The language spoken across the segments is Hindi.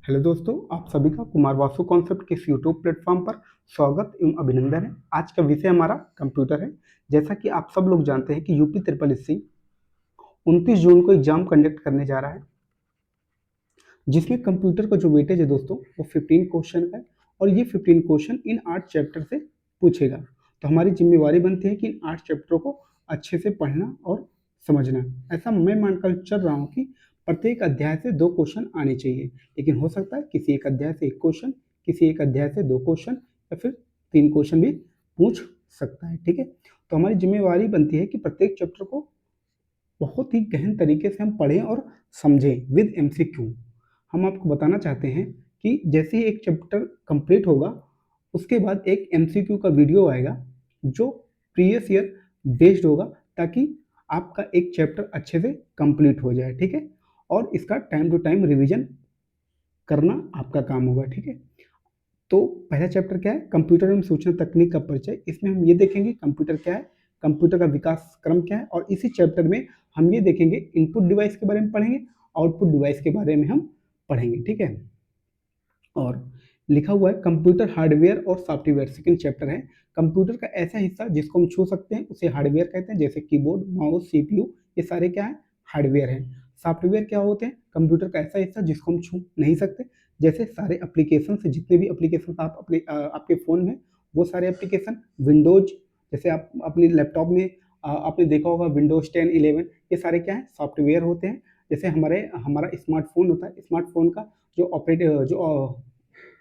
हेलो दोस्तों, आप सभी का कुमार वासु कॉन्सेप्ट के इस यूट्यूब प्लेटफॉर्म पर स्वागत एवं अभिनंदन है। आज का विषय हमारा कंप्यूटर है। जैसा कि आप सब लोग जानते हैं कि यूपी ट्रिपल एससी 29 जून को एग्जाम कंडक्ट करने जा रहा है, जिसमें कंप्यूटर का जो वेटेज है दोस्तों वो 15 क्वेश्चन का है और ये 15 क्वेश्चन इन 8 चैप्टर से पूछेगा। तो हमारी जिम्मेवारी बनती है कि इन 8 चैप्टरों को अच्छे से पढ़ना और समझना। ऐसा मैं मानकर चल रहा हूँ कि प्रत्येक अध्याय से 2 क्वेश्चन आने चाहिए, लेकिन हो सकता है किसी एक अध्याय से 1 क्वेश्चन, किसी एक अध्याय से 2 क्वेश्चन या फिर 3 क्वेश्चन भी पूछ सकता है। ठीक है, तो हमारी जिम्मेवारी बनती है कि प्रत्येक चैप्टर को बहुत ही गहन तरीके से हम पढ़ें और समझें विद एमसीक्यू। हम आपको बताना चाहते हैं कि जैसे ही एक चैप्टर कंप्लीट होगा उसके बाद एक एमसीक्यू का वीडियो आएगा जो प्रीवियस ईयर बेस्ड होगा, ताकि आपका एक चैप्टर अच्छे से कंप्लीट हो जाए। ठीक है, और इसका टाइम टू टाइम रिवीजन करना आपका काम होगा। ठीक है, तो पहला चैप्टर क्या है? कंप्यूटर एवं सूचना तकनीक का परिचय। इसमें हम ये देखेंगे कंप्यूटर क्या है, कंप्यूटर का विकास क्रम क्या है, और इसी चैप्टर में हम ये देखेंगे इनपुट डिवाइस के बारे में पढ़ेंगे, आउटपुट डिवाइस के बारे में हम पढ़ेंगे। ठीक है, और लिखा हुआ है कंप्यूटर हार्डवेयर और सॉफ्टवेयर। सेकंड चैप्टर है कंप्यूटर का ऐसा हिस्सा जिसको हम छू सकते हैं उसे हार्डवेयर कहते हैं, जैसे कीबोर्ड, माउस, सीपीयू, ये सारे क्या है? हार्डवेयर हैं। सॉफ्टवेयर क्या होते हैं? कंप्यूटर का ऐसा हिस्सा जिसको हम छू नहीं सकते, जैसे सारे एप्लीकेशन से जितने भी एप्लीकेशन आप आपके फ़ोन में, वो सारे एप्लीकेशन, विंडोज, जैसे आप अपने लैपटॉप में आपने देखा होगा विंडोज 10, 11, ये सारे क्या है? सॉफ्टवेयर होते हैं। जैसे हमारा स्मार्टफोन होता है, स्मार्टफोन का जो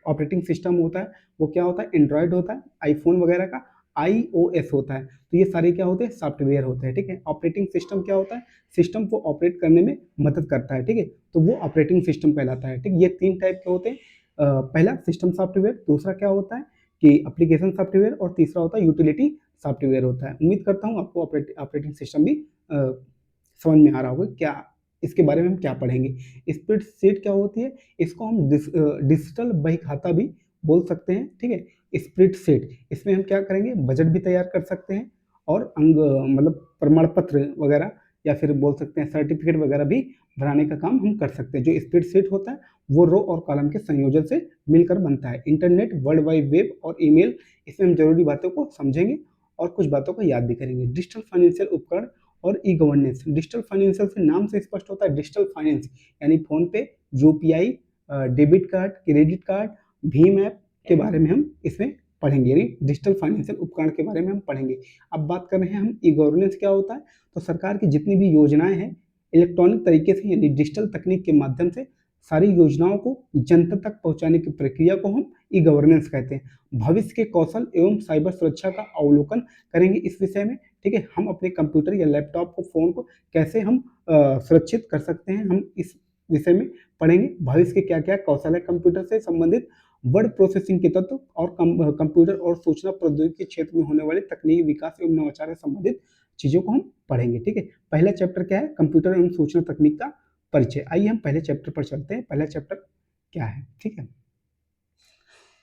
ऑपरेटिंग सिस्टम होता है वो क्या होता है? एंड्रॉयड होता है। आईफोन वगैरह का आईओएस होता है। तो ये सारे क्या होते हैं? सॉफ्टवेयर होते हैं। ठीक है, ऑपरेटिंग सिस्टम क्या होता है? सिस्टम को ऑपरेट करने में मदद करता है। ठीक है, तो वो ऑपरेटिंग सिस्टम कहलाता है। ठीक, ये 3 टाइप के होते हैं। पहला सिस्टम सॉफ्टवेयर, दूसरा क्या होता है कि एप्लीकेशन सॉफ्टवेयर, और तीसरा होता है यूटिलिटी सॉफ्टवेयर होता है। उम्मीद करता हूँ आपको ऑपरेटिंग सिस्टम भी समझ में आ रहा होगा क्या इसके बारे में हम क्या पढ़ेंगे। स्प्रेडशीट क्या होती है? इसको हम डिजिटल बही खाता भी बोल सकते हैं। ठीक है, स्प्रेडशीट, इसमें हम क्या करेंगे? बजट भी तैयार कर सकते हैं और मतलब प्रमाण पत्र वगैरह या फिर बोल सकते हैं सर्टिफिकेट वगैरह भी भराने का काम हम कर सकते हैं। जो स्प्रेडशीट होता है वो रो और कॉलम के संयोजन से मिलकर बनता है। इंटरनेट, वर्ल्ड वाइड वेब और ईमेल, इसमें हम जरूरी बातों को समझेंगे और कुछ बातों को याद भी करेंगे। डिजिटल फाइनेंशियल उपकरण और ई गवर्नेंस। डिजिटल फाइनेंशियल से नाम से स्पष्ट होता है डिजिटल फाइनेंस, यानी फोन पे, UPI, debit card, credit card, Bhim app के बारे में हम इसमें पढ़ेंगे, यानी डिजिटल फाइनेंशियल उपकरण के बारे में हम पढ़ेंगे। अब बात कर रहे हैं हम ई गवर्नेंस क्या होता है। तो सरकार की जितनी भी योजनाएं हैं इलेक्ट्रॉनिक तरीके से यानी डिजिटल तकनीक के माध्यम से सारी योजनाओं को जनता तक पहुंचाने की प्रक्रिया को हम ई गवर्नेंस कहते हैं। भविष्य के कौशल एवं साइबर सुरक्षा का अवलोकन करेंगे इस विषय में। ठीक है, हम अपने कंप्यूटर या लैपटॉप को, फोन को कैसे हम सुरक्षित कर सकते हैं, हम इस विषय में पढ़ेंगे। भविष्य के क्या क्या कौशल है कंप्यूटर से संबंधित, वर्ड प्रोसेसिंग के तत्व और कंप्यूटर और सूचना प्रौद्योगिकी के क्षेत्र में होने वाले तकनीकी विकास एवं नवाचार से संबंधित चीजों को हम पढ़ेंगे। ठीक है, पहला चैप्टर क्या है? कंप्यूटर एवं सूचना तकनीक का परिचय। आइए हम पहले चैप्टर पर चलते हैं। पहला चैप्टर क्या है? ठीक है,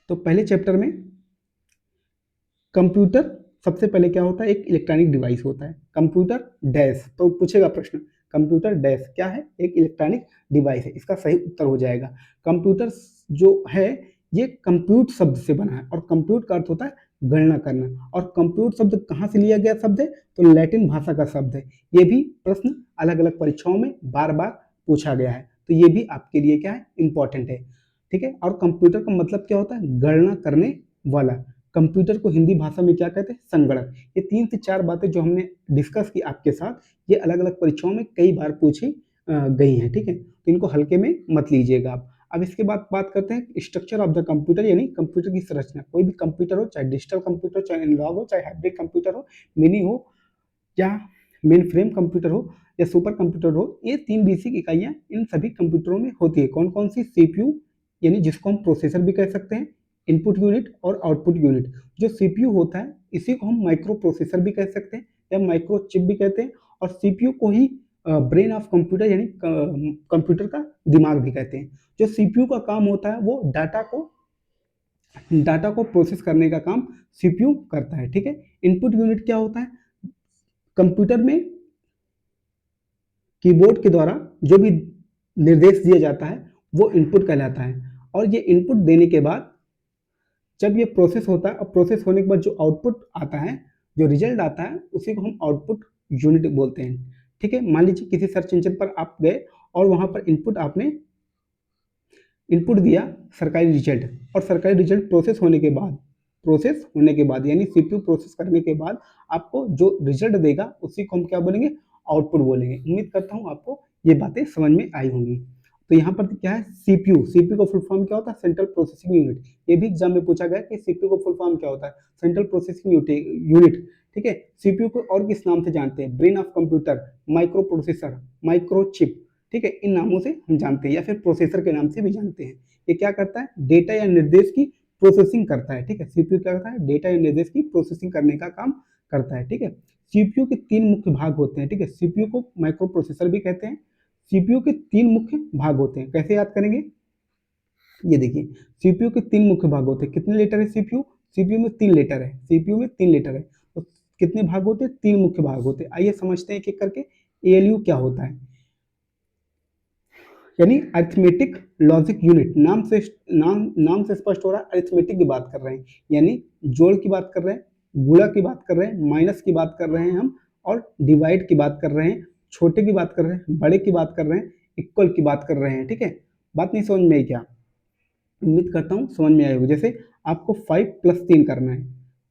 तो पहले चैप्टर में कंप्यूटर, सबसे पहले क्या होता है? एक इलेक्ट्रॉनिक डिवाइस होता है। कंप्यूटर डैश, तो पूछेगा प्रश्न कंप्यूटर डैश क्या है? एक इलेक्ट्रॉनिक डिवाइस है। इसका सही उत्तर हो जाएगा कंप्यूटर जो है ये कंप्यूट शब्द से बना है, और कंप्यूट का अर्थ होता है गणना करना। और कंप्यूट शब्द कहाँ से लिया गया शब्द है? तो लैटिन भाषा का शब्द है। ये भी प्रश्न अलग अलग परीक्षाओं में बार बार पूछा गया है, तो ये भी आपके लिए क्या है? इंपॉर्टेंट है। ठीक है, और कंप्यूटर का मतलब क्या होता है? गणना करने वाला। कंप्यूटर को हिंदी भाषा में क्या कहते हैं? संगणक। ये 3 से 4 बातें जो हमने डिस्कस की आपके साथ, ये अलग अलग परीक्षाओं में कई बार पूछी गई हैं। ठीक है, तो इनको हल्के में मत लीजिएगा आप। अब इसके बाद बात करते हैं स्ट्रक्चर ऑफ द कंप्यूटर, यानी कंप्यूटर की संरचना। कोई भी कंप्यूटर हो, चाहे डिजिटल कंप्यूटर, चाहे एनालॉग हो, चाहे हाइब्रिड कंप्यूटर हो, मिनी हो या मेन फ्रेम कंप्यूटर हो या सुपर कंप्यूटर हो, ये 3 बेसिक इकाइयां इन सभी कंप्यूटरों में होती है। कौन कौन सी? सीपीयू, यानी जिसको हम प्रोसेसर भी कह सकते हैं, इनपुट यूनिट और आउटपुट यूनिट। जो सीपीयू होता है इसी को हम माइक्रो प्रोसेसर भी कह सकते हैं या माइक्रो चिप भी कहते हैं, और सीपीयू को ही ब्रेन ऑफ कंप्यूटर यानी कंप्यूटर का दिमाग भी कहते हैं। जो सीपीयू का काम होता है वो डाटा को प्रोसेस करने का काम सीपीयू करता है। ठीक है, इनपुट यूनिट क्या होता है? कंप्यूटर में कीबोर्ड के द्वारा जो भी निर्देश दिया जाता है वो इनपुट कहलाता है। और ये इनपुट देने के बाद जब ये प्रोसेस होता है, और प्रोसेस होने के बाद जो आउटपुट आता है, जो रिजल्ट आता है, उसी को हम आउटपुट यूनिट बोलते हैं। ठीक है, मान लीजिए किसी सर्च इंजन पर आप गए और वहां पर इनपुट दिया सरकारी रिजल्ट, और सरकारी रिजल्ट प्रोसेस होने के बाद यानी सीपीयू प्रोसेस करने के बाद आपको जो रिजल्ट देगा उसी को हम क्या बोलेंगे, आउटपुट बोलेंगे। उम्मीद करता हूँ आपको ये बातें समझ में आई होंगी। तो यहाँ पर क्या है, सीपीयू, सीपीयू का फुल फॉर्म क्या होता है, सेंट्रल प्रोसेसिंग यूनिट। ये भी एग्जाम में पूछा गया कि सीपीयू का फुल फॉर्म क्या होता है, सेंट्रल प्रोसेसिंग यूनिट। ठीक है, सीपीयू को और किस नाम से जानते हैं, brain of computer, micro processor, microchip. ठीक है, इन नामों से हम जानते हैं, या फिर प्रोसेसर के नाम से भी जानते हैं। ये क्या करता है, डेटा या निर्देश की प्रोसेसिंग करता है। ठीक है, सीपीयू क्या करता है, डेटा या निर्देश की प्रोसेसिंग करने का काम करता है। ठीक है, सीपीयू के तीन मुख्य भाग होते हैं। ठीक है, सीपीयू को माइक्रो प्रोसेसर भी कहते हैं। सीपीयू के तीन मुख्य भाग होते हैं, कैसे याद करेंगे, ये देखिए, सीपीयू के तीन मुख्य भाग होते हैं। कितने लेटर है सीपीयू, सीपीयू में 3 लेटर है, सीपीयू में 3 लेटर है। तो कितने भाग होते हैं, 3 मुख्य भाग होते हैं। आइए समझते हैं एक एक करके। एएलयू क्या होता है, यानी अरिथमेटिक लॉजिक यूनिट। नाम से स्पष्ट हो रहा है, अरिथमेटिक की बात कर रहे हैं, यानी जोड़ की बात कर रहे हैं, गुणा की बात कर रहे हैं, माइनस की बात कर रहे हैं हम, और डिवाइड की बात कर रहे हैं, छोटे की बात कर रहे हैं, बड़े की बात कर रहे हैं, इक्वल की बात कर रहे हैं। ठीक है, बात नहीं समझ में आई क्या, उम्मीद करता हूँ समझ में आई होगी। जैसे आपको 5 + 3 करना है,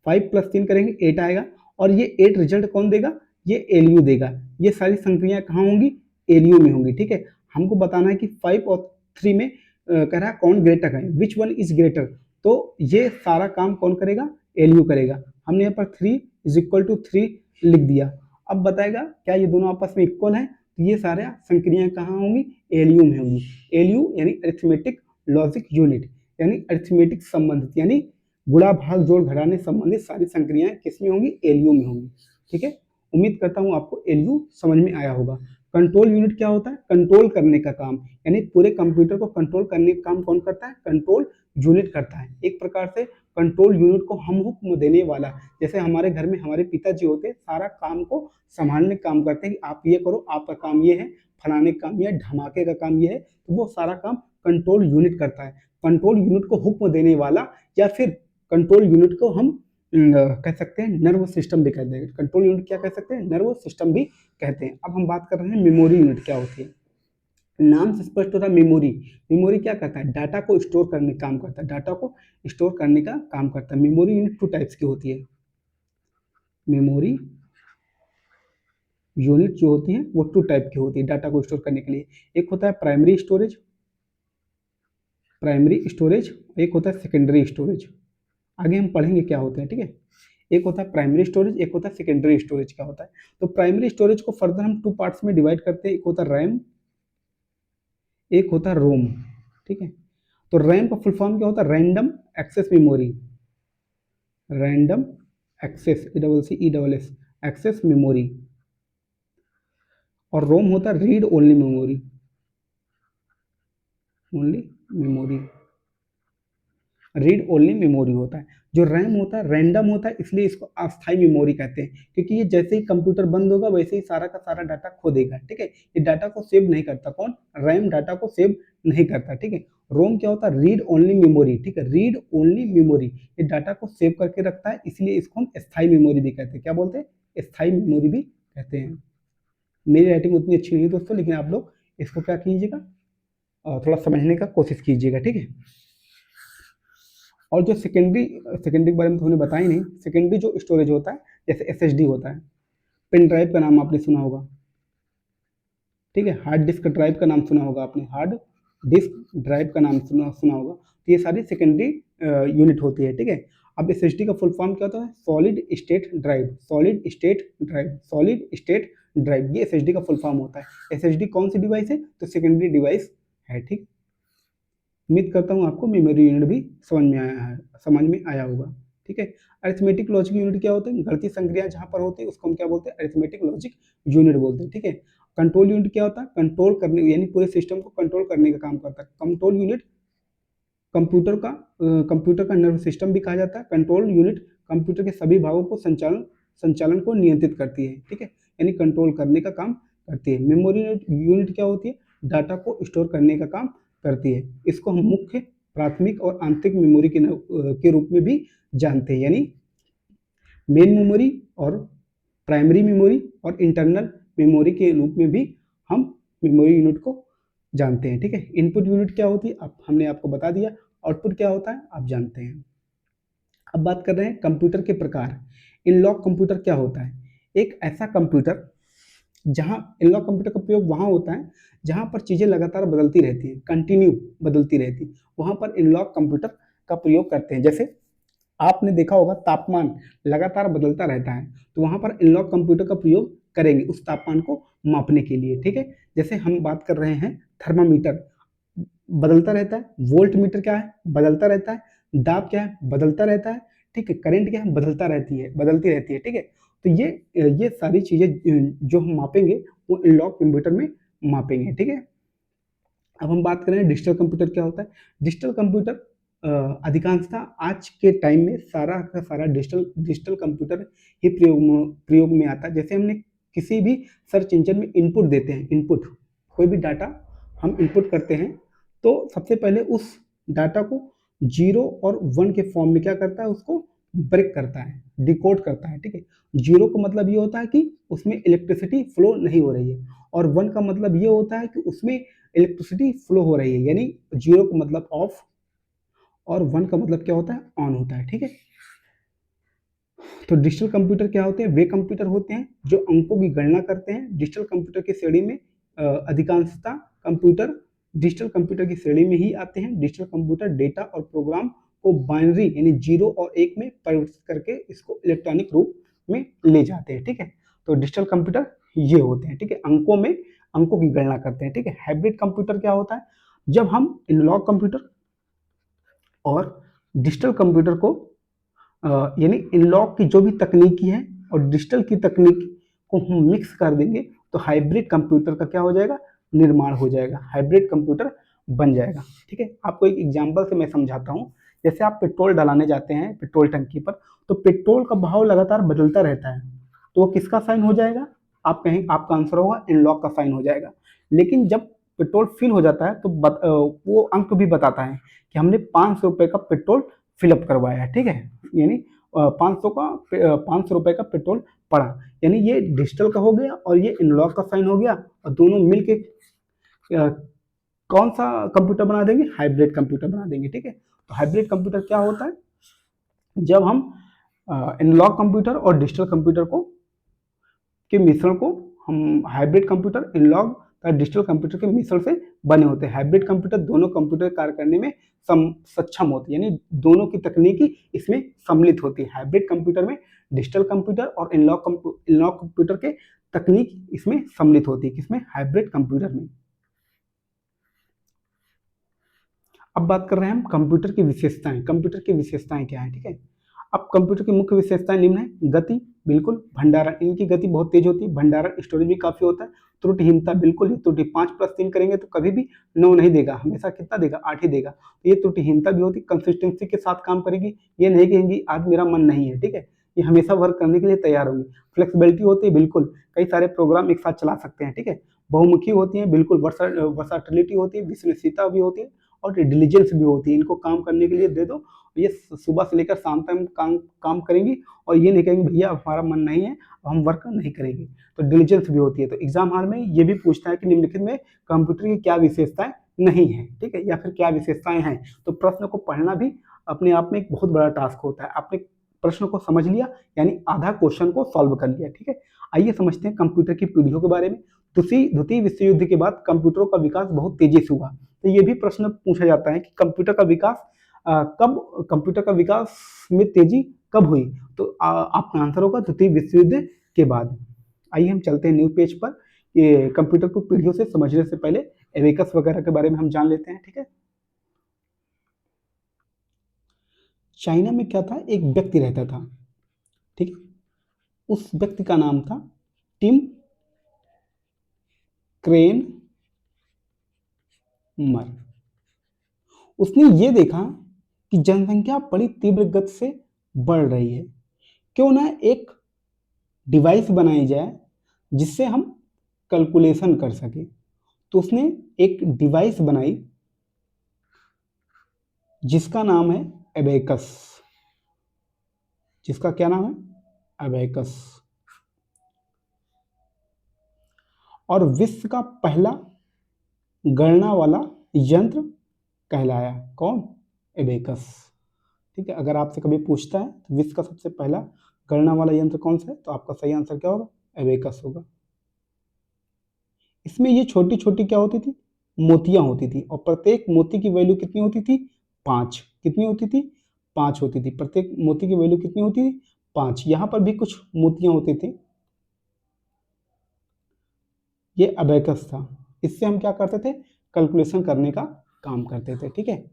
5 + 3 करेंगे 8 आएगा, और ये 8 रिजल्ट कौन देगा, ये एलयू देगा। ये सारी संक्रियाएं कहाँ होंगी, एलयू में होंगी। ठीक है, हमको बताना है कि 5 और 3 में कह रहा है कौन ग्रेटर है, विच वन इज ग्रेटर। तो ये सारा काम कौन करेगा, एलयू करेगा। हमने यहाँ पर 3 = 3 लिख दिया। अब बताएगा क्या ये दोनों आपस में इक्वल है, तो ये सारे संक्रियाएं कहाँ होंगी, एलयू में होंगी। एलयू यानी अरिथमेटिक लॉजिक यूनिट, यानी अरिथमेटिक संबंधित, यानी गुणा भाग जोड़ घटाने संबंधित सारी संक्रियाएं किसमें होंगी, एलयू में होंगी। ठीक है, उम्मीद करता हूं आपको एलयू समझ में आया होगा। कंट्रोल यूनिट क्या होता है, कंट्रोल करने का काम, यानी पूरे कंप्यूटर को कंट्रोल करने का काम कौन करता है, कंट्रोल यूनिट करता है। एक प्रकार से कंट्रोल यूनिट को हम हुक्म देने वाला, जैसे हमारे घर में हमारे पिताजी होते, सारा काम को संभालने का काम करते हैं कि आप ये करो, आपका काम ये है, फलाने का काम ये है, धमाके का काम ये है, तो वो सारा काम कंट्रोल यूनिट करता है। कंट्रोल यूनिट को हुक्म देने वाला, या फिर कंट्रोल यूनिट को हम कह सकते हैं नर्व सिस्टम भी कहते हैं। कंट्रोल यूनिट क्या कह सकते हैं, नर्व सिस्टम भी कहते हैं। अब हम बात कर रहे हैं मेमोरी यूनिट क्या होती है। नाम से स्पष्ट होता है मेमोरी। मेमोरी क्या करता है, डाटा को स्टोर करने का काम करता है, डाटा को स्टोर करने का काम करता है। मेमोरी यूनिट 2 टाइप्स की होती है। मेमोरी यूनिट जो होती है वो 2 टाइप की होती है डाटा को स्टोर करने के लिए। एक होता है प्राइमरी स्टोरेज, एक होता है सेकेंडरी स्टोरेज। आगे हम पढ़ेंगे क्या होते हैं। ठीक है, एक होता है प्राइमरी स्टोरेज, एक होता है सेकेंडरी स्टोरेज। क्या होता है, तो प्राइमरी स्टोरेज को फर्दर हम 2 पार्ट्स में डिवाइड करते हैं, एक होता है रैम, एक होता है रोम। ठीक है, तो रैम का फुल फॉर्म क्या होता है, random access memory, random access ESS access memory. और रोम होता है read only memory, only memory, read only memory होता है। जो रैम होता है रैंडम होता है, इसलिए इसको अस्थायी मेमोरी कहते हैं, क्योंकि ये जैसे ही कंप्यूटर बंद होगा वैसे ही सारा का सारा डाटा खो देगा। ठीक है, ये डाटा को सेव नहीं करता, कौन, रैम डाटा को सेव नहीं करता। ठीक है, रोम क्या होता है, रीड ओनली मेमोरी। ठीक है, रीड ओनली मेमोरी, ये डाटा को सेव करके रखता है, इसलिए इसको हम स्थायी मेमोरी भी कहते हैं। क्या बोलते हैं, स्थायी मेमोरी भी कहते हैं। मेरी राइटिंग उतनी अच्छी नहीं है दोस्तों, लेकिन आप लोग इसको क्या कीजिएगा, थोड़ा समझने का कोशिश कीजिएगा। ठीक है, और जो सेकेंडरी सेकेंडरी के बारे में तो हमने बताया ही नहीं। सेकेंडरी जो स्टोरेज होता है, जैसे एसएसडी होता है, पेन ड्राइव का नाम आपने सुना होगा। ठीक है, हार्ड डिस्क ड्राइव का नाम सुना होगा आपने, हार्ड डिस्क ड्राइव का नाम सुना होगा। तो ये सारी सेकेंडरी यूनिट होती है। ठीक है, अब एसएसडी का फुल फॉर्म क्या होता है, solid state drive, solid state drive, solid state drive, ये एसएसडी का फुल फॉर्म होता है। एसएसडी कौन सी डिवाइस है, तो सेकेंडरी डिवाइस है। ठीक, उम्मीद करता हूँ आपको मेमोरी यूनिट भी समझ में आया होगा। ठीक है, अरिथमेटिक लॉजिक यूनिट क्या होते हैं, गणितीय संक्रिया जहाँ पर होती है उसको हम क्या बोलते हैं, अरिथमेटिक लॉजिक यूनिट बोलते हैं। ठीक है, कंट्रोल यूनिट क्या होता है, कंट्रोल करने यानी पूरे सिस्टम को कंट्रोल करने का काम करता है। कंट्रोल यूनिट कंप्यूटर का नर्व सिस्टम भी कहा जाता है। कंट्रोल यूनिट कंप्यूटर के सभी भागों को संचालन को नियंत्रित करती है। ठीक है, यानी कंट्रोल करने का काम करती है। मेमोरी यूनिट क्या होती है, डाटा को स्टोर करने का काम करती है। इसको हम मुख्य, प्राथमिक और आंतरिक मेमोरी के रूप में भी जानते हैं, यानी मेन मेमोरी और प्राइमरी मेमोरी और इंटरनल मेमोरी के रूप में भी हम मेमोरी यूनिट को जानते हैं। ठीक है, इनपुट यूनिट क्या होती है अब हमने आपको बता दिया, आउटपुट क्या होता है आप जानते हैं। अब बात कर रहे हैं कंप्यूटर के प्रकार। इनलॉग कंप्यूटर क्या होता है? एक ऐसा कंप्यूटर जहां इनलॉग कंप्यूटर का प्रयोग वहां होता है जहां पर चीजें लगातार बदलती रहती हैं, कंटिन्यू बदलती रहती है, वहां पर इनलॉग कंप्यूटर का प्रयोग करते हैं। जैसे आपने देखा होगा तापमान लगातार बदलता रहता है, तो वहां पर इनलॉग कंप्यूटर का प्रयोग करेंगे उस तापमान को मापने के लिए। ठीक है, जैसे हम बात कर रहे हैं थर्मामीटर बदलता रहता है, वोल्ट मीटर क्या है बदलता रहता है, दाब क्या है बदलता रहता है, ठीक है, करंट क्या है बदलती रहती है। ठीक है, तो ये सारी चीजें जो हम मापेंगे वो इनलॉग कंप्यूटर में मापेंगे। ठीक है, अब हम बात करें डिजिटल कंप्यूटर क्या होता है। डिजिटल कंप्यूटर अधिकांशतः आज के टाइम में सारा का सारा डिजिटल कंप्यूटर ही प्रयोग में आता है। जैसे हमने किसी भी सर्च इंजन में इनपुट देते हैं, इनपुट कोई भी डाटा हम इनपुट करते हैं, तो सबसे पहले उस डाटा को 0 और 1 के फॉर्म में क्या करता है, उसको ब्रेक करता है, डिकोड करता है। ठीक है, 0 का मतलब ये होता है कि उसमें इलेक्ट्रिसिटी फ्लो नहीं हो रही है, और 1 का मतलब ये होता है कि उसमें इलेक्ट्रिसिटी फ्लो हो रही है, यानी 0 का मतलब ऑफ और 1 का मतलब क्या होता है, ऑन होता है। ठीक है, तो डिजिटल कंप्यूटर क्या होते हैं? वे कंप्यूटर होते हैं जो अंकों की गणना करते हैं। डिजिटल कंप्यूटर की श्रेणी में अधिकांशतः कंप्यूटर डिजिटल कंप्यूटर की श्रेणी में ही आते हैं। डिजिटल कंप्यूटर डेटा और प्रोग्राम को बाइनरी यानी 0 और 1 में परिवर्तित करके इसको इलेक्ट्रॉनिक रूप में ले जाते हैं। ठीक है, तो डिजिटल कंप्यूटर ये होते हैं। ठीक है, अंकों की गणना करते हैं। ठीक है, हाइब्रिड कंप्यूटर क्या होता है? जब हम एनालॉग कंप्यूटर और डिजिटल कंप्यूटर को यानी इनलॉग की जो भी तकनीकी है और डिजिटल की तकनीक को हम मिक्स कर देंगे, तो हाइब्रिड कंप्यूटर का क्या हो जाएगा, निर्माण हो जाएगा, हाइब्रिड कंप्यूटर बन जाएगा। ठीक है, आपको एक एग्जांपल से मैं समझाता हूँ। जैसे आप पेट्रोल डलाने जाते हैं पेट्रोल टंकी पर, तो पेट्रोल का भाव लगातार बदलता रहता है, तो वो किसका साइन हो जाएगा? आप कहें आपका आंसर होगा इनलॉग का साइन हो जाएगा। लेकिन जब पेट्रोल फिल हो जाता है तो वो अंक भी बताता है कि हमने 500 रुपये का पेट्रोल फिलअप करवाया है। ठीक है, यानी 500 रुपये का पेट्रोल पड़ा, यानी ये डिजिटल का हो गया और ये इनलॉग का साइन हो गया, और दोनों मिलके कौन सा कंप्यूटर बना देंगे, हाइब्रिड कंप्यूटर बना देंगे। ठीक है, तो हाइब्रिड कंप्यूटर क्या होता है? जब हम एनालॉग कंप्यूटर और डिजिटल कंप्यूटर को के मिश्रण को हम हाइब्रिड कंप्यूटर एनालॉग और डिजिटल कंप्यूटर के मिश्रण से बने होते हैं। हाइब्रिड कंप्यूटर दोनों कंप्यूटर कार्य करने में सक्षम होते हैं, यानी दोनों की तकनीकी इसमें सम्मिलित होती है। हाइब्रिड कंप्यूटर में डिजिटल कंप्यूटर और एनालॉग कंप्यूटर के तकनीक इसमें सम्मिलित होती है, किसमें, हाइब्रिड कंप्यूटर में। अब बात कर रहे हैं हम कंप्यूटर की विशेषताएं। कंप्यूटर की विशेषताएं क्या है? ठीक है, अब कंप्यूटर की मुख्य विशेषताएं निम्न है। गति, बिल्कुल। भंडारण, इनकी गति बहुत तेज होती है। भंडारण, स्टोरेज भी काफी होता है। त्रुटिहीनता, बिल्कुल। ये त्रुटि 5+3 करेंगे तो कभी भी 9 नहीं देगा, हमेशा कितना देगा, 8 ही देगा। तो ये त्रुटिहीनता भी होती है। कंसिस्टेंसी के साथ काम करेगी, ये नहीं कहेंगी आज मेरा मन नहीं है। ठीक है, ये हमेशा वर्क करने के लिए तैयार होंगे। फ्लेक्सिबिलिटी होती है, बिल्कुल, कई सारे प्रोग्राम एक साथ चला सकते हैं। ठीक है, बहुमुखी होती है, बिल्कुल। वर्साटिलिटी होती है, विश्वसनीयता भी होती है, और डिलीजेंस भी होती है। इनको काम करने के लिए दे दो, ये सुबह से लेकर शाम तक काम करेंगी, और ये नहीं कहेंगे भैया हमारा मन नहीं है, हम वर्क नहीं करेंगे। तो डिलीजेंस भी होती है। तो एग्जाम हॉल में ये भी पूछता है कि निम्नलिखित में कंप्यूटर की क्या विशेषताएं नहीं है, ठीक है, या फिर क्या विशेषताएं हैं। तो प्रश्न को पढ़ना भी अपने आप में एक बहुत बड़ा टास्क होता है। आपने प्रश्न को समझ लिया, यानी आधा क्वेश्चन को सॉल्व कर लिया। ठीक है, आइए समझते हैं कंप्यूटर की पीढ़ियों के बारे में। द्वितीय विश्व युद्ध के बाद कंप्यूटरों का विकास बहुत तेजी से हुआ। तो ये भी प्रश्न पूछा जाता है कि कंप्यूटर का विकास में तेजी कब हुई? तो आपका आंसर होगा द्वितीय विश्व युद्ध के बाद। आइए हम चलते हैं न्यू पेज पर। ये कंप्यूटर को पीढ़ियों से समझने से पहले एबेकस वगैरह के बारे में हम जान लेते हैं। ठीक है, चाइना में क्या था, एक व्यक्ति रहता था। ठीक है, उस व्यक्ति का नाम था टिम क्रेन मर। उसने ये देखा कि जनसंख्या बड़ी तीव्र गति से बढ़ रही है, क्यों ना एक डिवाइस बनाई जाए जिससे हम कैलकुलेशन कर सके। तो उसने एक डिवाइस बनाई जिसका नाम है एबेकस। जिसका क्या नाम है? एबेकस। और विश्व का पहला गणना वाला यंत्र कहलाया कौन? एबेकस। ठीक है, अगर आपसे कभी पूछता है तो विश्व का सबसे पहला गणना वाला यंत्र कौन सा है, तो आपका सही आंसर क्या होगा? एबेकस होगा। इसमें ये छोटी छोटी क्या होती थी? मोतियां होती थी, और प्रत्येक मोती की वैल्यू कितनी होती थी? 5। कितनी होती थी? 5 होती थी। प्रत्येक मोती की वैल्यू कितनी होती थी? 5। यहां पर भी कुछ मोतियां होती थी। ये अबेकस था। इससे हम क्या करते थे? कैलकुलेशन करने का काम करते थे। ठीक है,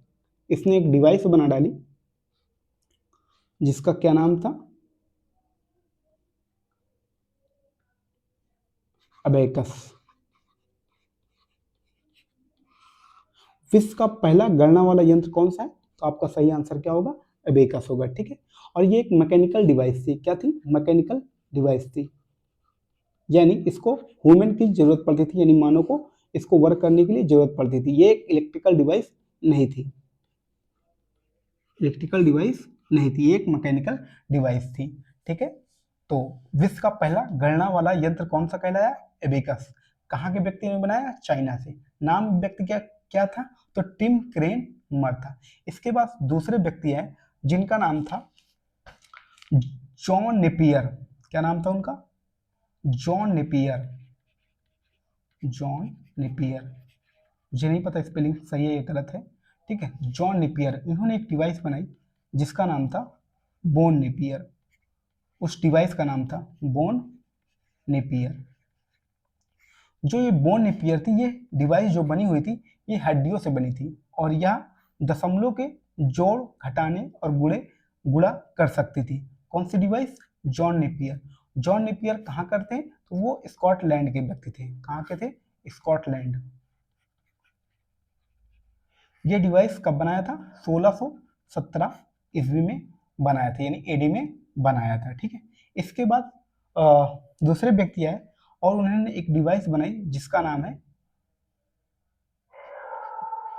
इसने एक डिवाइस बना डाली जिसका क्या नाम था? अबेकस। विश्व का पहला गणना वाला यंत्र कौन सा है, तो आपका सही आंसर क्या होगा? अबेकस होगा। ठीक है, और ये एक मैकेनिकल डिवाइस थी। क्या थी? मैकेनिकल डिवाइस थी, यानी इसको ह्यूमन की जरूरत पड़ती थी, यानी मानव को इसको वर्क करने के लिए जरूरत पड़ती थी। ये एक इलेक्ट्रिकल डिवाइस नहीं थी। इलेक्ट्रिकल डिवाइस नहीं थी, ये एक मैकेनिकल डिवाइस थी। ठीक है, तो विश्व का पहला गणना वाला यंत्र कौन सा कहलाया? एबेकस। कहाँ के व्यक्ति ने बनाया? चाइना से। नाम व्यक्ति क्या क्या था? तो टिम क्रेन मर था। इसके बाद दूसरे व्यक्ति है जिनका नाम था जॉन नेपियर। क्या नाम था उनका? John Napier. John Napier. मुझे नहीं पता स्पेलिंग सही है या गलत है। ठीक है, जॉन नेपियर, इन्होंने एक डिवाइस बनाई जिसका नाम था बोन नेपियर। उस डिवाइस का नाम था बोन नेपियर। जो ये बोन नेपियर थी, ये डिवाइस जो बनी हुई थी, ये हड्डियों से बनी थी, और यह दशमलव के जोड़ घटाने और गुणा कर सकती थी। कौन सी device? John Napier. John Napier कहाँ करते हैं? तो वो स्कॉटलैंड के व्यक्ति थे। कहाँ के थे? स्कॉटलैंड। ये डिवाइस कब बनाया था? 1617 ईस्वी में बनाया था, यानी एडी में बनाया था। ठीक है, इसके बाद दूसरे व्यक्ति आए और उन्होंने एक डिवाइस बनाई जिसका नाम है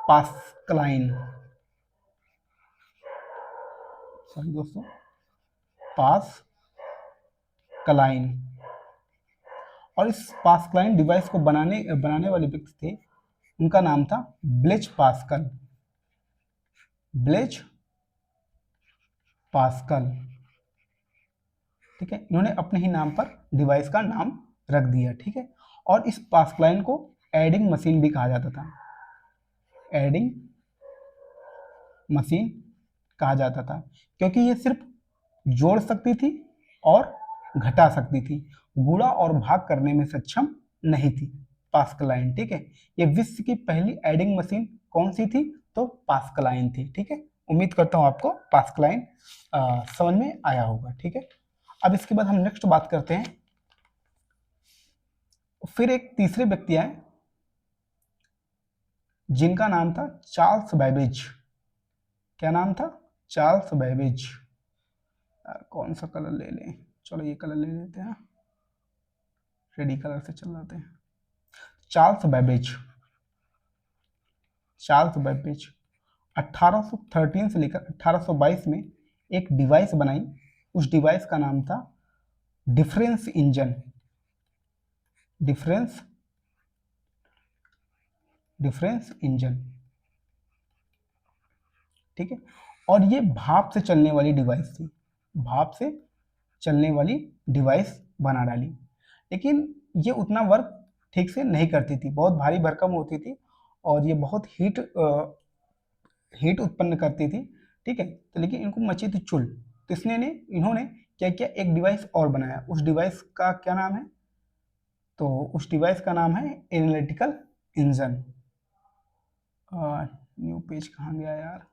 पास्कलाइन। सॉरी दोस्तों, पास्कलाइन। और इस पास्कलाइन डिवाइस को बनाने बनाने वाले व्यक्ति थे, उनका नाम था ब्लेज पास्कल। Blaise Pascal. ठीक है, इन्होंने अपने ही नाम पर डिवाइस का नाम रख दिया। ठीक है, और इस पास्कलाइन को एडिंग मशीन भी कहा जाता था। एडिंग मशीन कहा जाता था, क्योंकि ये सिर्फ जोड़ सकती थी और घटा सकती थी, गुणा और भाग करने में सक्षम नहीं थी पास्कलाइन। ठीक है, ये विश्व की पहली एडिंग मशीन कौन सी थी? तो पास्कलाइन थी। ठीक है, उम्मीद करता हूं आपको पास्कलाइन समझ में आया होगा। ठीक है, अब इसके बाद हम नेक्स्ट बात करते हैं। फिर एक तीसरे व्यक्ति आए जिनका नाम था चार्ल्स बैबेज। क्या नाम था? Charles Babbage. यार कौन सा कलर ले लें? चलो ये कलर ले लेते हैं, रेडी कलर से चल जाते हैं। Charles Babbage. चार्ल्स बैबेज 1813 से लेकर 1822 में एक डिवाइस बनाई। उस डिवाइस का नाम था difference engine. Difference difference engine. ठीक है, और ये भाप से चलने वाली डिवाइस थी। भाप से चलने वाली डिवाइस बना डाली, लेकिन ये उतना वर्क ठीक से नहीं करती थी, बहुत भारी भरकम होती थी, और ये बहुत हीट उत्पन्न करती थी। ठीक है, तो लेकिन इनको मची थी चुल। तो इन्होंने क्या किया? एक डिवाइस और बनाया। उस डिवाइस का क्या नाम है? तो उस डिवाइस का नाम है एनालिटिकल इंजन। न्यू पेज कहाँ गया यार?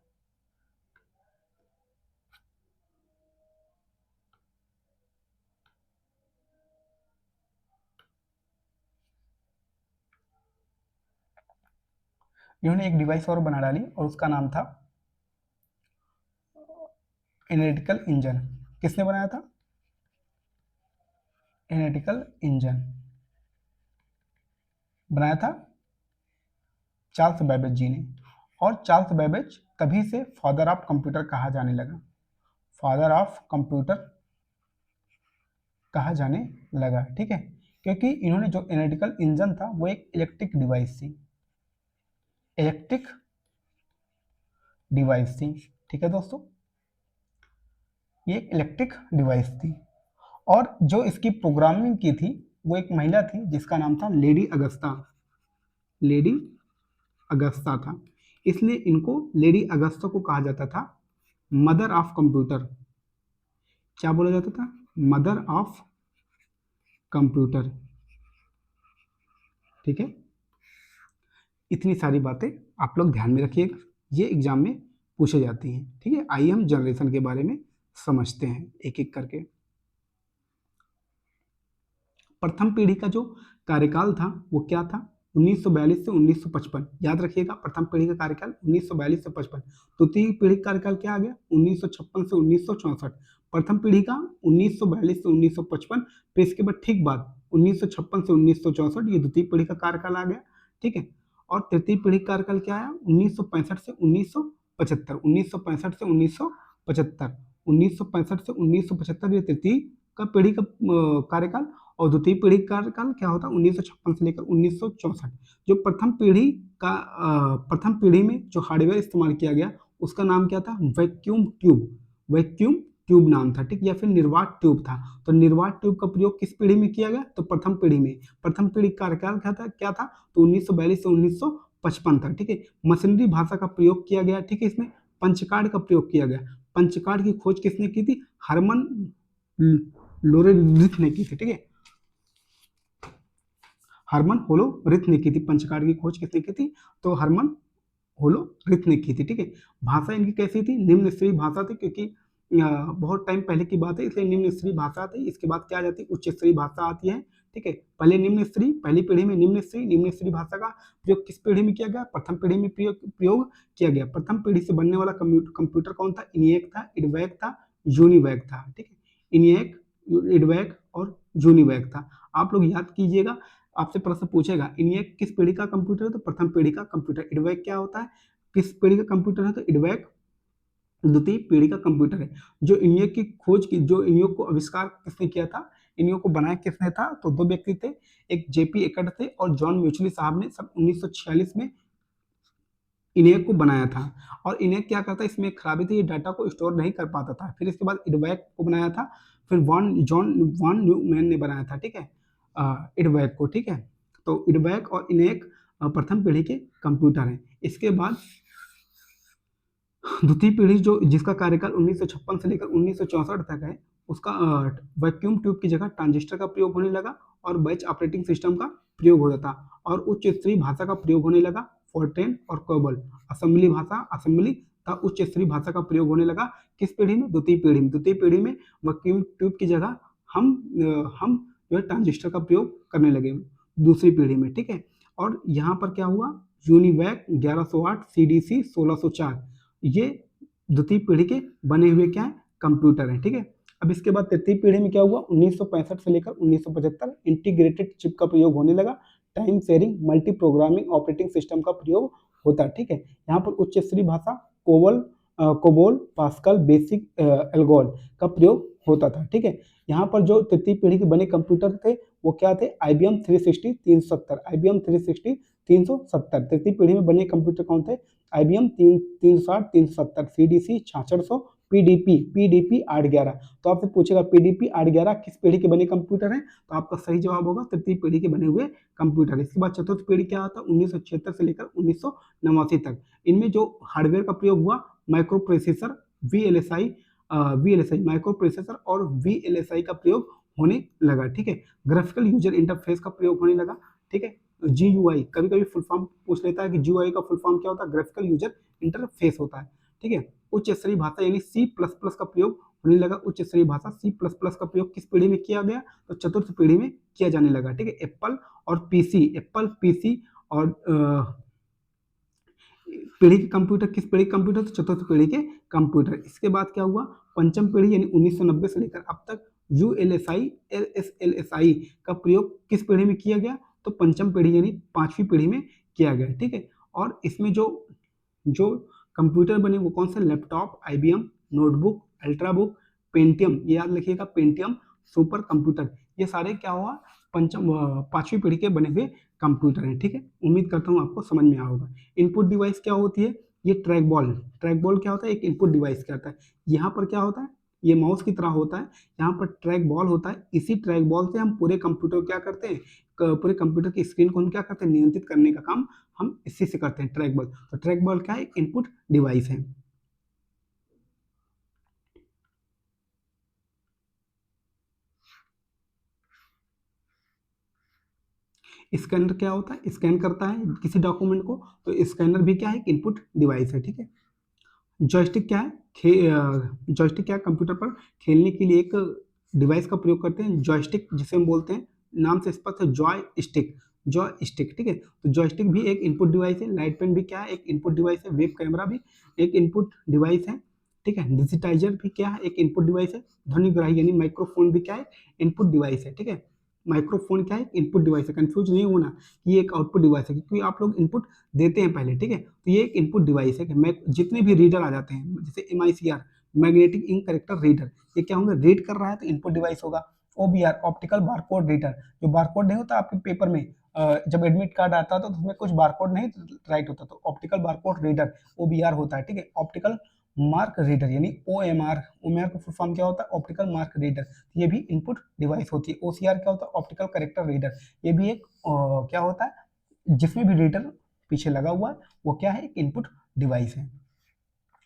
इन्होंने एक डिवाइस और बना डाली और उसका नाम था एनालिटिकल इंजन। किसने बनाया था? एनालिटिकल इंजन बनाया था चार्ल्स बैबेज जी ने। और चार्ल्स बैबेज तभी से फादर ऑफ कंप्यूटर कहा जाने लगा, फादर ऑफ कंप्यूटर कहा जाने लगा। ठीक है, क्योंकि इन्होंने जो एनालिटिकल इंजन था वो एक इलेक्ट्रिक डिवाइस थी, इलेक्ट्रिक डिवाइस थी। ठीक है दोस्तों, ये एक इलेक्ट्रिक डिवाइस थी और जो इसकी प्रोग्रामिंग की थी वो एक महिला थी जिसका नाम था लेडी अगस्ता, लेडी अगस्ता था, इसलिए इनको लेडी अगस्ता को कहा जाता था मदर ऑफ कंप्यूटर। क्या बोला जाता था? Mother of computer. ठीक है, इतनी सारी बातें आप लोग ध्यान में रखिएगा, ये एग्जाम में पूछे जाती हैं। ठीक है, आइए हम जनरेशन के बारे में समझते हैं एक एक करके। प्रथम पीढ़ी का जो कार्यकाल था वो क्या था? 1942 से 1955। याद रखिएगा, प्रथम पीढ़ी का कार्यकाल 1942 से 55। द्वितीय पीढ़ी का कार्यकाल क्या आ गया? 1956 से 1964। प्रथम पीढ़ी का 1942 से 1955, फिर इसके बाद ठीक बाद 1956 से 1964, ये द्वितीय पीढ़ी का कार्यकाल आ गया। ठीक है, और तृतीय पीढ़ी का कार्यकाल क्या आया? 1965 से 1975, 1965 से 1975, 1965 से 1975 ये तृतीय का पीढ़ी का कार्यकाल। और द्वितीय पीढ़ी का कार्यकाल क्या होता है? 1956 से लेकर 1964। जो प्रथम पीढ़ी का प्रथम पीढ़ी में जो हार्डवेयर इस्तेमाल किया गया उसका नाम क्या था? वैक्यूम ट्यूब, वैक्यूम ट्यूब नाम था। ठीक, या फिर निर्वात ट्यूब था। तो निर्वात ट्यूब का प्रयोग किस पीढ़ी में किया गया? तो प्रथम पीढ़ी में। प्रथम पीढ़ी का कार्यकाल क्या था? तो 1942 से 1955 था। ठीक है, मशीनरी भाषा का प्रयोग किया गया। ठीक है, इसमें पंचकार्ड का प्रयोग किया गया। पंचकार्ड की खोज किसने की थी? हरमन लोरेरिथ ने की थी। ठीक है, हरमन होलोरिथ ने की थी। पंचकार्ड की खोज किसने की थी? तो हरमन होलोरिथ ने की थी। ठीक है, भाषा इनकी कैसी थी? निम्न स्तरीय भाषा थी, क्योंकि बहुत टाइम पहले की बात है इसलिए निम्न स्तरीय भाषा थी। इसके बाद क्या आ जाती है? उच्च स्तरीय भाषा आती है। ठीक है, पहले निम्न स्तरीय, पहली पीढ़ी में निम्न स्तरीय भाषा का प्रयोग किस पीढ़ी में किया गया? प्रथम पीढ़ी में प्रयोग किया गया। प्रथम पीढ़ी से बनने वाला कंप्यूटर कौन था? इनिएक था, इडवैक था, यूनिवैक था। ठीक है, इनिएक, इडवैक और यूनिवैक था। आप लोग याद कीजिएगा, आपसे प्रश्न पूछेगा इनिएक किस पीढ़ी का कंप्यूटर है? तो प्रथम पीढ़ी का कंप्यूटर। इडवैक क्या होता है? किस पीढ़ी का कंप्यूटर है? तो इडवैक द्वितीय पीढ़ी का कंप्यूटर है। जो इनिएक की खोज की, जो इनिएक को आविष्कार किसने किया था, इनिएक को बनाया किसने था? तो दो व्यक्ति थे, एक जेपी एकर्ड थे और जॉन म्यूचुअली साहब ने सन 1946 में इनिएक को बनाया था। और इनिएक क्या करता है? इसमें एक खराबी थी, ये डाटा को स्टोर नहीं कर पाता था। फिर इसके बाद इडवैक को बनाया था, फिर जॉन वान न्यूमैन ने बनाया था। ठीक है, इडवैक को। ठीक है, तो इडवैक और इनिएक प्रथम पीढ़ी के कंप्यूटर हैं। इसके बाद द्वितीय पीढ़ी जो जिसका कार्यकाल 1956 से लेकर 1964 तक है, उसका वैक्यूम ट्यूब की जगह ट्रांजिस्टर का प्रयोग होने लगा और बैच ऑपरेटिंग सिस्टम का प्रयोग होता था और उच्च स्तरीय भाषा का प्रयोग होने लगा। फोर्ट्रेन और कोबल असेंबली भाषा, असेंबली का उच्च स्तरीय भाषा का प्रयोग होने लगा। किस पीढ़ी में? द्वितीय पीढ़ी में। द्वितीय पीढ़ी में वैक्यूम ट्यूब की जगह हम जो है ट्रांजिस्टर का प्रयोग करने लगे दूसरी पीढ़ी में। ठीक है, और यहाँ पर क्या हुआ? यूनिवैक 1108, सीडीसी 1604, ये द्वितीय पीढ़ी के बने हुए क्या है? कंप्यूटर है। ठीक है, अब इसके बाद तृतीय पीढ़ी में क्या हुआ? 1965 से लेकर 1975 इंटीग्रेटेड चिप का प्रयोग होने लगा। Time sharing multi programming operating system का प्रयोग होता है। ठीक है, यहाँ पर उच्च स्तरीय भाषा कोबोल, पास्कल, बेसिक, एल्गोल का प्रयोग होता था। ठीक है, यहाँ पर जो तृतीय पीढ़ी के बने कंप्यूटर थे वो क्या थे? IBM 360 370, IBM 360 370। तृतीय पीढ़ी में बने कंप्यूटर कौन थे? IBM 360 370, CDC 6600, PDP 811। तो आपसे पूछेगा PDP 811 किस पीढ़ी के बने कंप्यूटर हैं? तो आपका सही जवाब होगा तृतीय पीढ़ी के बने हुए कंप्यूटर। इसके बाद चतुर्थ पीढ़ी क्या आता है? 1976 से लेकर 1989 तक। इनमें जो हार्डवेयर का प्रयोग हुआ, micro processor, VLSI micro processor और VLSI का प्रयोग होने लगा। ठीक है, ग्राफिकल यूजर इंटरफेस का प्रयोग होने लगा। ठीक है, GUI, कभी कभी फुल फॉर्म पूछ लेता है कि GUI का फुल फॉर्म क्या होता है? ग्राफिकल यूजर इंटरफेस होता है। ठीक है, उच्च स्तरीय भाषा यानी C++ का प्रयोग होने लगा। उच्च स्तरीय भाषा C++ का प्रयोग किस पीढ़ी में किया गया? तो चतुर्थ पीढ़ी में किया जाने लगा। ठीक है, एप्पल PC और पीढ़ी के कंप्यूटर किस पीढ़ी के कंप्यूटर? तो चतुर्थ पीढ़ी के कंप्यूटर। इसके बाद क्या हुआ? पंचम पीढ़ी यानी 1990 से लेकर अब तक ULSI LSI का प्रयोग किस पीढ़ी में किया गया? तो पंचम पीढ़ी यानी पांचवी पीढ़ी में किया गया। ठीक है, और इसमें जो कंप्यूटर बने वो कौन से, laptop, IBM, notebook, ultrabook, Pentium, ये याद रखिएगा, पेंटियम, सुपर कंप्यूटर, ये सारे क्या हुआ, पांचवी पीढ़ी के बने हुए कंप्यूटर हैं। ठीक है, उम्मीद करता हूँ आपको समझ में आया होगा। इनपुट डिवाइस क्या होती है, ये ट्रैक बॉल, ट्रैक बॉल क्या होता है, एक इनपुट डिवाइस क्या होता है, यहाँ पर क्या होता है, ये माउस की तरह होता है, यहाँ पर ट्रैक बॉल होता है, इसी ट्रैक बॉल से हम पूरे कंप्यूटर को क्या करते हैं, पूरे कंप्यूटर की स्क्रीन को हम क्या करते हैं, नियंत्रित करने का काम हम इसी से करते हैं, ट्रैक बॉल। तो ट्रैक बॉल क्या है, एक इनपुट डिवाइस है। स्कैनर क्या होता है, स्कैन करता है किसी डॉक्यूमेंट को, तो स्कैनर भी क्या है, एक इनपुट डिवाइस है। ठीक है, जॉयस्टिक क्या है, जॉयस्टिक क्या है, कंप्यूटर पर खेलने के लिए एक डिवाइस का प्रयोग करते हैं, जॉयस्टिक जिसे हम बोलते हैं, नाम से स्पष्ट है, जॉय स्टिक, जॉय स्टिक। ठीक है, तो जॉयस्टिक भी एक इनपुट डिवाइस है, लाइट पेन भी क्या है, एक इनपुट डिवाइस है, वेब कैमरा भी एक इनपुट डिवाइस है। ठीक है, डिजिटाइजर भी क्या है, एक इनपुट डिवाइस है, ध्वनिग्राही यानी माइक्रोफोन भी क्या है, इनपुट डिवाइस है। ठीक है, माइक्रोफोन क्या है, इनपुट डिवाइस है, कंफ्यूज नहीं होना कि ये एक आउटपुट डिवाइस है, क्योंकि आप लोग इनपुट देते हैं पहले। ठीक है, तो ये एक इनपुट डिवाइस है कि मैं जितने भी रीडर आ जाते हैं, जैसे MICR, magnetic ink character reader, ये क्या होंगे, रीड कर रहा है तो इनपुट डिवाइस होगा। OBR, ऑप्टिकल बारकोड रीडर, जो बारकोड नहीं होता आपके पेपर में, जब एडमिट कार्ड आता था तो उसमें कुछ बारकोड नहीं राइट होता, तो ऑप्टिकल बारकोड रीडर OBR होता है। ठीक है, ऑप्टिकल मार्क रीडर यानी OMR, OMR का फुल फॉर्म क्या होता है, ऑप्टिकल मार्क रीडर, ये भी इनपुट डिवाइस होती है। OCR क्या होता है, ऑप्टिकल करेक्टर रीडर, ये भी एक क्या होता है, जिसमें भी रीडर पीछे लगा हुआ है वो क्या है, एक इनपुट डिवाइस है।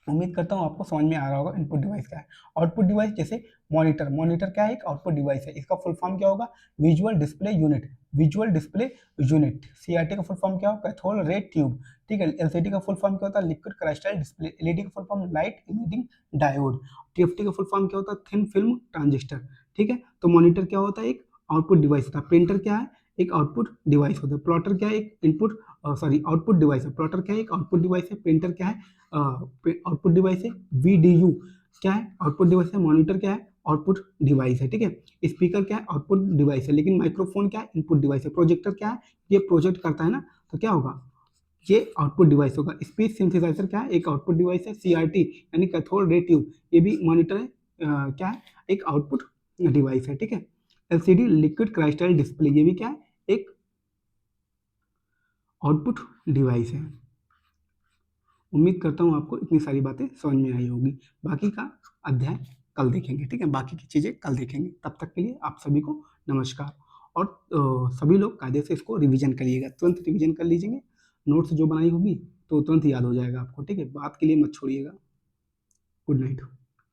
उम्मीद करता हूँ आपको समझ में आ रहा होगा इनपुट डिवाइस क्या है। आउटपुट डिवाइस जैसे मॉनिटर, मॉनिटर क्या है, एक आउटपुट डिवाइस है, इसका फुल फॉर्म क्या होगा, visual display unit, visual display unit. CRT का फुल फॉर्म क्या होगा, कैथोड रे ट्यूब। ठीक है, LCD का फुल फॉर्म क्या होता है, लिक्विड क्राइस्टल डिस्प्ले। LED का full form light emitting diode. TFT का फुल फॉर्म क्या होता है, थिन फिल्म ट्रांजिस्टर। ठीक है, तो मॉनिटर क्या होता है, एक आउटपुट डिवाइस होता है। प्रिंटर क्या है, एक आउटपुट डिवाइस होता है। प्लॉटर क्या है, एक इनपुट सॉरी आउटपुट डिवाइस है। प्लॉटर क्या है, एक आउटपुट डिवाइस है। प्रिंटर क्या है, आउटपुट डिवाइस है। VDU क्या है, आउटपुट डिवाइस है। मॉनिटर क्या है, आउटपुट डिवाइस है। ठीक है, स्पीकर क्या है, आउटपुट डिवाइस है। लेकिन माइक्रोफोन क्या है, इनपुट डिवाइस है। प्रोजेक्टर क्या है, ये प्रोजेक्ट करता है ना, तो क्या होगा, ये आउटपुट डिवाइस होगा। स्पीच सिंथेसाइजर क्या है, एक आउटपुट डिवाइस है। CRT यानी कैथोड रे ट्यूब, ये भी मॉनिटर है, क्या है, एक आउटपुट डिवाइस है। ठीक है, LCD लिक्विड क्राइस्टल डिस्प्ले, ये भी क्या है, एक आउटपुट डिवाइस है। उम्मीद करता हूँ आपको इतनी सारी बातें समझ में आई होगी। बाकी का अध्याय कल देखेंगे। ठीक है, बाकी की चीज़ें कल देखेंगे। तब तक के लिए आप सभी को नमस्कार। और सभी लोग कायदे से इसको रिवीजन करिएगा, तुरंत रिवीजन कर लीजिएंगे। नोट्स जो बनाई होगी तो तुरंत याद हो जाएगा आपको। ठीक है, बात के लिए मत छोड़िएगा। Good night.